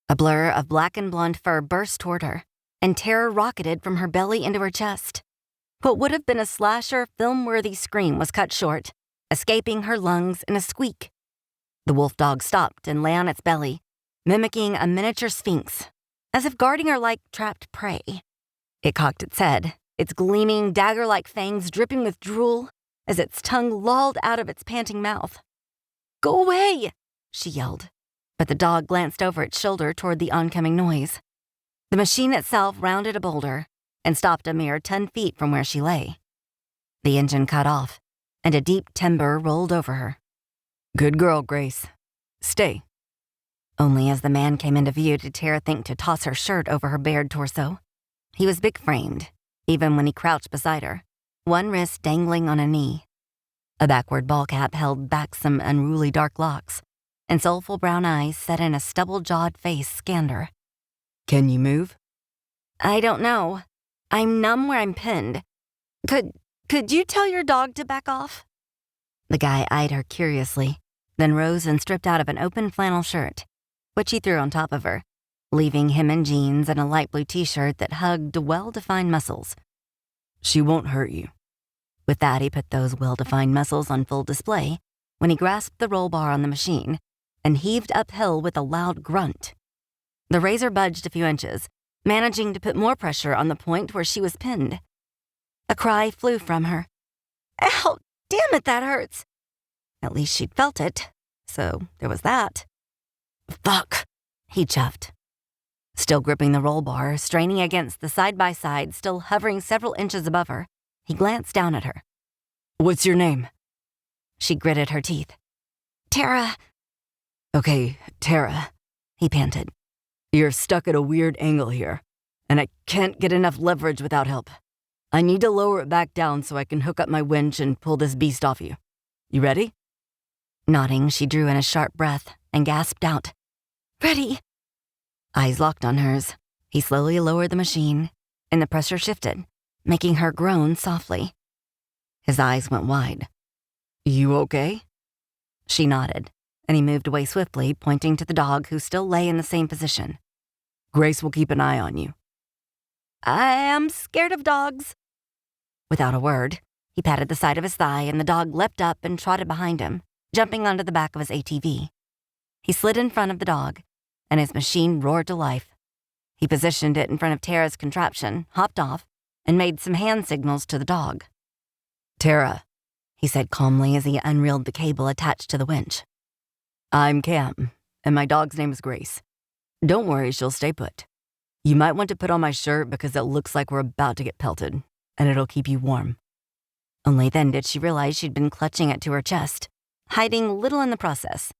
A blur of black and blonde fur burst toward her, and terror rocketed from her belly into her chest. What would have been a slasher, film-worthy scream was cut short, escaping her lungs in a squeak. The wolf dog stopped and lay on its belly, mimicking a miniature sphinx, as if guarding her like trapped prey. It cocked its head, its gleaming, dagger-like fangs dripping with drool as its tongue lolled out of its panting mouth. "Go away!" she yelled, but the dog glanced over its shoulder toward the oncoming noise. The machine itself rounded a boulder and stopped a mere 10 feet from where she lay. The engine cut off, and a deep timber rolled over her. "Good girl, Grace. Stay." Only as the man came into view did Tara think to toss her shirt over her bared torso. He was big-framed, even when he crouched beside her, one wrist dangling on a knee. A backward ball cap held back some unruly dark locks, and soulful brown eyes set in a stubble-jawed face scanned her. "Can you move?" "I don't know. I'm numb where I'm pinned. Could you tell your dog to back off?" The guy eyed her curiously, then rose and stripped out of an open flannel shirt, which he threw on top of her, leaving him in jeans and a light blue t-shirt that hugged well-defined muscles. "She won't hurt you." With that, he put those well-defined muscles on full display when he grasped the roll bar on the machine and heaved uphill with a loud grunt. The razor budged a few inches, managing to put more pressure on the point where she was pinned. A cry flew from her. "Ow, damn it, that hurts." At least she'd felt it, so there was that. "Fuck," he chuffed. Still gripping the roll bar, straining against the side-by-side still hovering several inches above her, he glanced down at her. "What's your name?" She gritted her teeth. "Tara." "Okay, Tara," he panted. "You're stuck at a weird angle here, and I can't get enough leverage without help. I need to lower it back down so I can hook up my winch and pull this beast off you. You ready?" Nodding, she drew in a sharp breath and gasped out, "Ready." Eyes locked on hers, he slowly lowered the machine, and the pressure shifted, making her groan softly. His eyes went wide. "You okay?" She nodded, and he moved away swiftly, pointing to the dog who still lay in the same position. "Grace will keep an eye on you." "I am scared of dogs." Without a word, he patted the side of his thigh, and the dog leapt up and trotted behind him, jumping onto the back of his ATV. He slid in front of the dog, and his machine roared to life. He positioned it in front of Tara's contraption, hopped off, and made some hand signals to the dog. "Tara," he said calmly as he unreeled the cable attached to the winch. "I'm Cam, and my dog's name is Grace. Don't worry, she'll stay put. You might want to put on my shirt because it looks like we're about to get pelted, and it'll keep you warm." Only then did she realize she'd been clutching it to her chest, hiding little in the process.